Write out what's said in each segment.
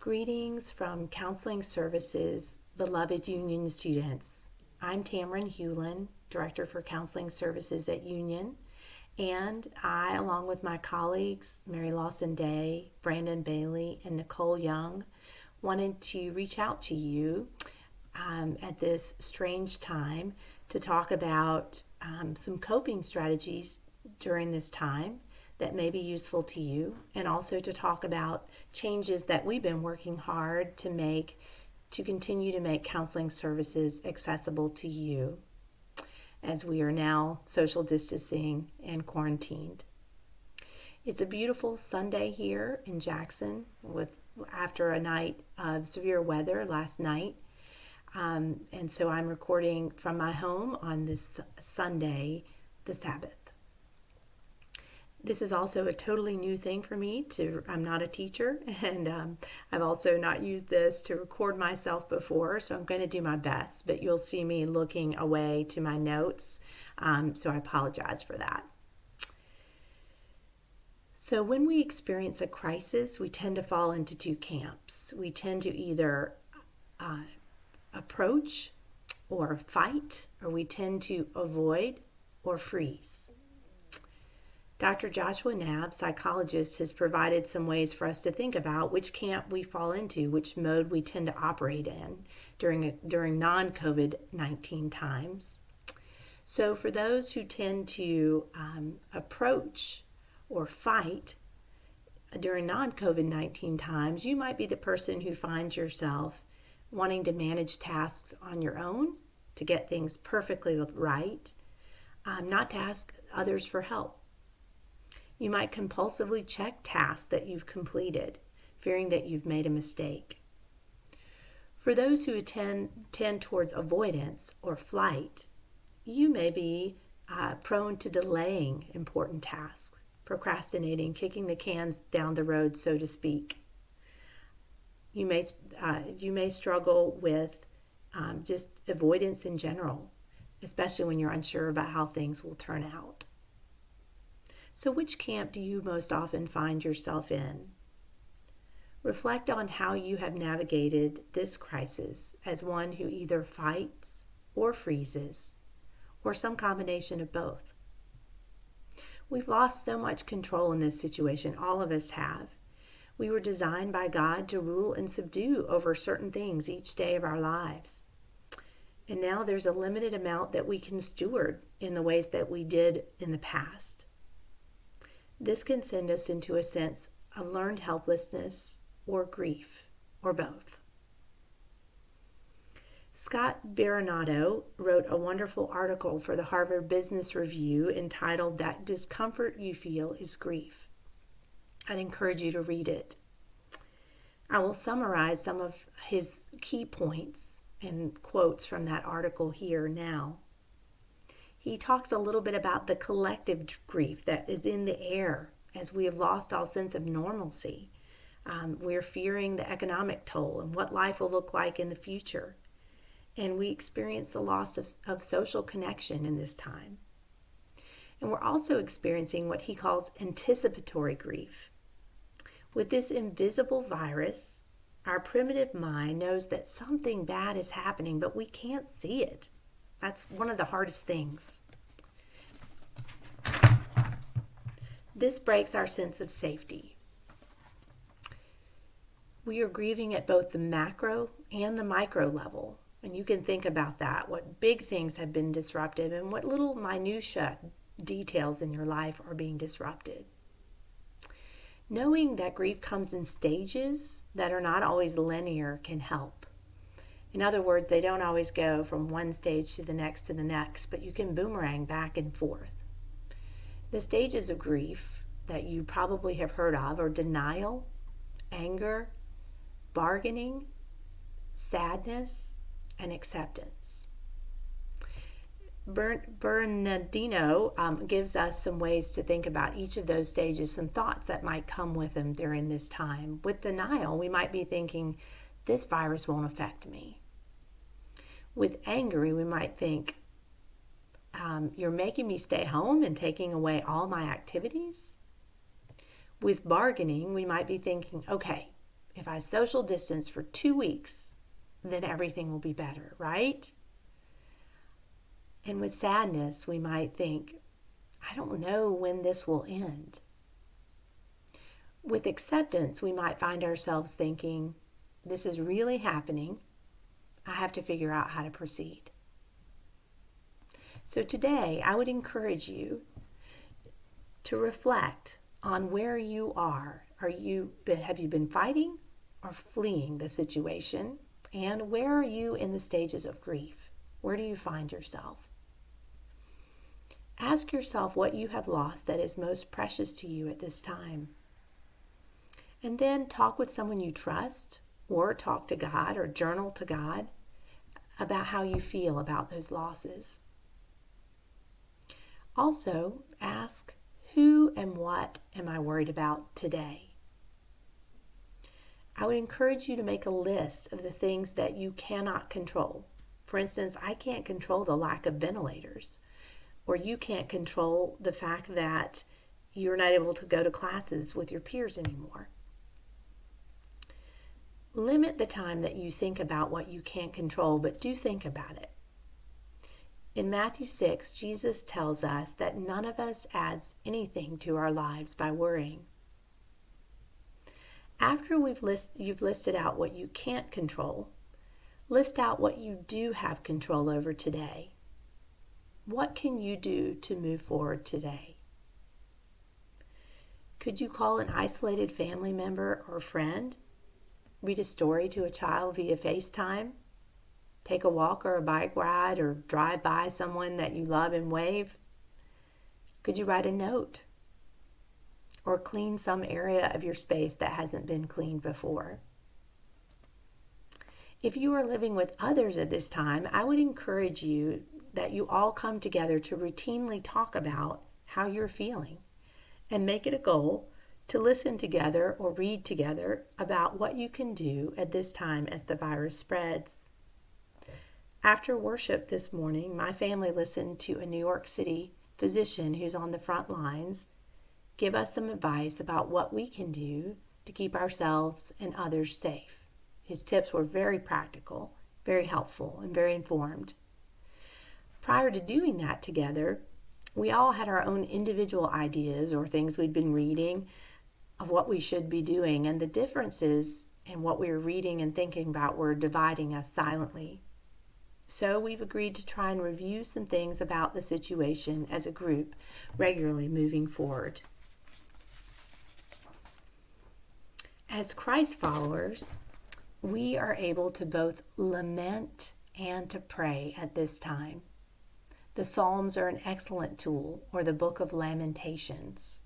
Greetings from Counseling Services, beloved Union students. I'm Tamrin Huelin, Director for Counseling Services at Union, and I, along with my colleagues, Mary Lawson Day, Brandon Bailey, and Nicole Young, wanted to reach out to you at this strange time to talk about some coping strategies during this time that may be useful to you, and also to talk about changes that we've been working hard to make to continue to make counseling services accessible to you as we are now social distancing and quarantined. It's a beautiful Sunday here in Jackson after a night of severe weather last night. And so I'm recording from my home on this Sunday, the Sabbath. This is also a totally new thing for me. I'm not a teacher, and I've also not used this to record myself before, so I'm going to do my best, but you'll see me looking away to my notes, so I apologize for that. So when we experience a crisis, we tend to fall into two camps. We tend to either approach or fight, or we tend to avoid or freeze. Dr. Joshua Knapp, psychologist, has provided some ways for us to think about which camp we fall into, which mode we tend to operate in during non-COVID-19 times. So for those who tend to approach or fight during non-COVID-19 times, you might be the person who finds yourself wanting to manage tasks on your own, to get things perfectly right, not to ask others for help. You might compulsively check tasks that you've completed, fearing that you've made a mistake. For those who tend towards avoidance or flight, you may be prone to delaying important tasks, procrastinating, kicking the cans down the road, so to speak. You may struggle with just avoidance in general, especially when you're unsure about how things will turn out. So which camp do you most often find yourself in? Reflect on how you have navigated this crisis as one who either fights or freezes, or some combination of both. We've lost so much control in this situation, all of us have. We were designed by God to rule and subdue over certain things each day of our lives. And now there's a limited amount that we can steward in the ways that we did in the past. This can send us into a sense of learned helplessness or grief, or both. Scott Baronato wrote a wonderful article for the Harvard Business Review entitled "That Discomfort You Feel is Grief." I'd encourage you to read it. I will summarize some of his key points and quotes from that article here now. He talks a little bit about the collective grief that is in the air as we have lost all sense of normalcy. We're fearing the economic toll and what life will look like in the future. And we experience the loss of social connection in this time. And we're also experiencing what he calls anticipatory grief. With this invisible virus, our primitive mind knows that something bad is happening, but we can't see it. That's one of the hardest things. This breaks our sense of safety. We are grieving at both the macro and the micro level. And you can think about that, what big things have been disrupted and what little minutiae details in your life are being disrupted. Knowing that grief comes in stages that are not always linear can help. In other words, they don't always go from one stage to the next, but you can boomerang back and forth. The stages of grief that you probably have heard of are denial, anger, bargaining, sadness, and acceptance. Bernardino gives us some ways to think about each of those stages, some thoughts that might come with them during this time. With denial, we might be thinking, this virus won't affect me. With anger, we might think, you're making me stay home and taking away all my activities. With bargaining, we might be thinking, okay, if I social distance for 2 weeks, then everything will be better, right? And with sadness, we might think, I don't know when this will end. With acceptance, we might find ourselves thinking, this is really happening. I have to figure out how to proceed. So today, I would encourage you to reflect on where you are. Have you been fighting or fleeing the situation? And where are you in the stages of grief? Where do you find yourself? Ask yourself what you have lost that is most precious to you at this time. And then talk with someone you trust, or talk to God, or journal to God about how you feel about those losses. Also, ask, who and what am I worried about today? I would encourage you to make a list of the things that you cannot control. For instance, I can't control the lack of ventilators, or you can't control the fact that you're not able to go to classes with your peers anymore. Limit the time that you think about what you can't control, but do think about it. In Matthew 6, Jesus tells us that none of us adds anything to our lives by worrying. After you've listed out what you can't control, list out what you do have control over today. What can you do to move forward today? Could you call an isolated family member or friend? Read a story to a child via FaceTime? Take a walk or a bike ride, or drive by someone that you love and wave? Could you write a note? Or clean some area of your space that hasn't been cleaned before? If you are living with others at this time, I would encourage you that you all come together to routinely talk about how you're feeling, and make it a goal to listen together or read together about what you can do at this time as the virus spreads. After worship this morning, my family listened to a New York City physician who's on the front lines give us some advice about what we can do to keep ourselves and others safe. His tips were very practical, very helpful, and very informed. Prior to doing that together, we all had our own individual ideas or things we'd been reading of what we should be doing, and the differences in what we were reading and thinking about were dividing us silently. So we've agreed to try and review some things about the situation as a group regularly moving forward. As Christ followers, we are able to both lament and to pray at this time. The Psalms are an excellent tool, or the Book of Lamentations.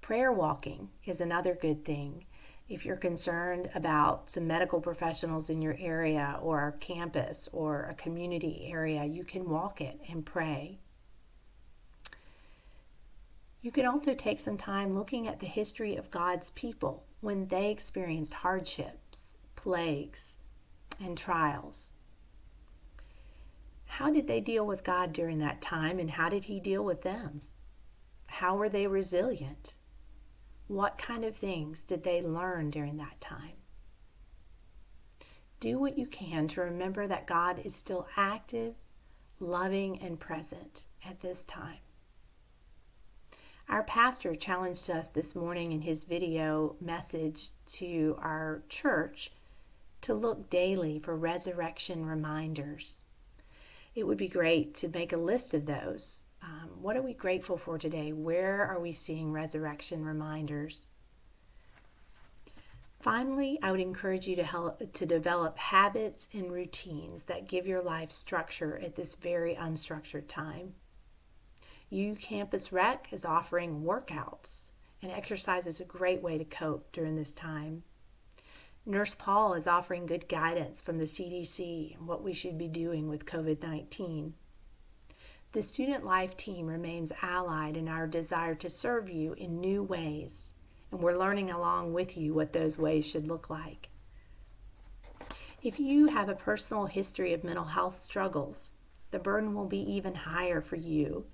Prayer walking is another good thing. If you're concerned about some medical professionals in your area, or a campus, or a community area, you can walk it and pray. You can also take some time looking at the history of God's people when they experienced hardships, plagues, and trials. How did they deal with God during that time, and how did He deal with them? How were they resilient? What kind of things did they learn during that time? Do what you can to remember that God is still active, loving, and present at this time. Our pastor challenged us this morning in his video message to our church to look daily for resurrection reminders. It would be great to make a list of those. What are we grateful for today? Where are we seeing resurrection reminders? Finally, I would encourage you to develop habits and routines that give your life structure at this very unstructured time. Campus Rec is offering workouts, and exercise is a great way to cope during this time. Nurse Paul is offering good guidance from the CDC on what we should be doing with COVID-19. The Student Life team remains allied in our desire to serve you in new ways, and we're learning along with you what those ways should look like. If you have a personal history of mental health struggles, the burden will be even higher for you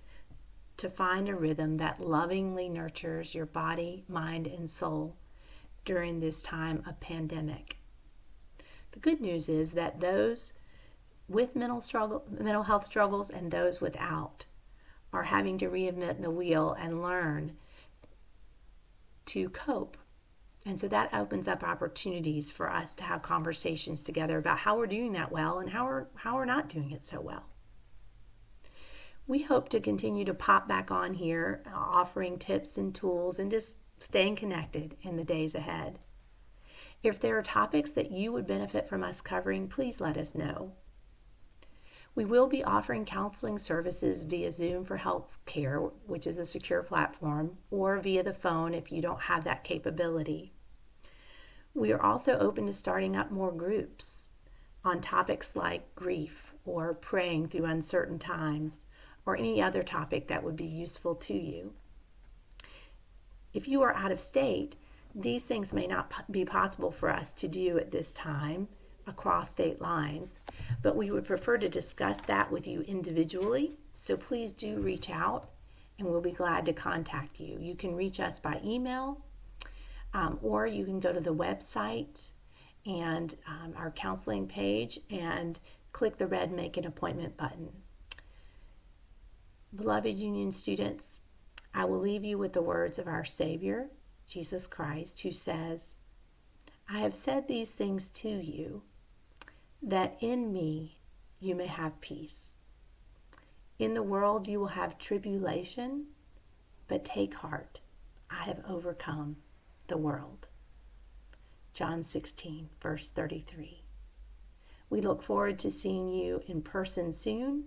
to find a rhythm that lovingly nurtures your body, mind, and soul. during this time of pandemic. The good news is that those with mental health struggles and those without are having to reinvent the wheel and learn to cope. And so that opens up opportunities for us to have conversations together about how we're doing that well and how we're not doing it so well. We hope to continue to pop back on here, offering tips and tools and just staying connected in the days ahead. If there are topics that you would benefit from us covering, please let us know. We will be offering counseling services via Zoom for healthcare, which is a secure platform, or via the phone if you don't have that capability. We are also open to starting up more groups on topics like grief or praying through uncertain times or any other topic that would be useful to you. If you are out of state, these things may not be possible for us to do at this time across state lines, but we would prefer to discuss that with you individually, so please do reach out and we'll be glad to contact you. You can reach us by email, or you can go to the website and our counseling page and click the red Make an Appointment button. Beloved Union students, I will leave you with the words of our Savior, Jesus Christ, who says, I have said these things to you, that in me you may have peace. In the world you will have tribulation, but take heart, I have overcome the world. John 16, verse 33. We look forward to seeing you in person soon,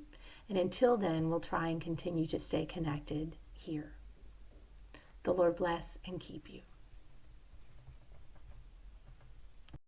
and until then, we'll try and continue to stay connected here. The Lord bless and keep you.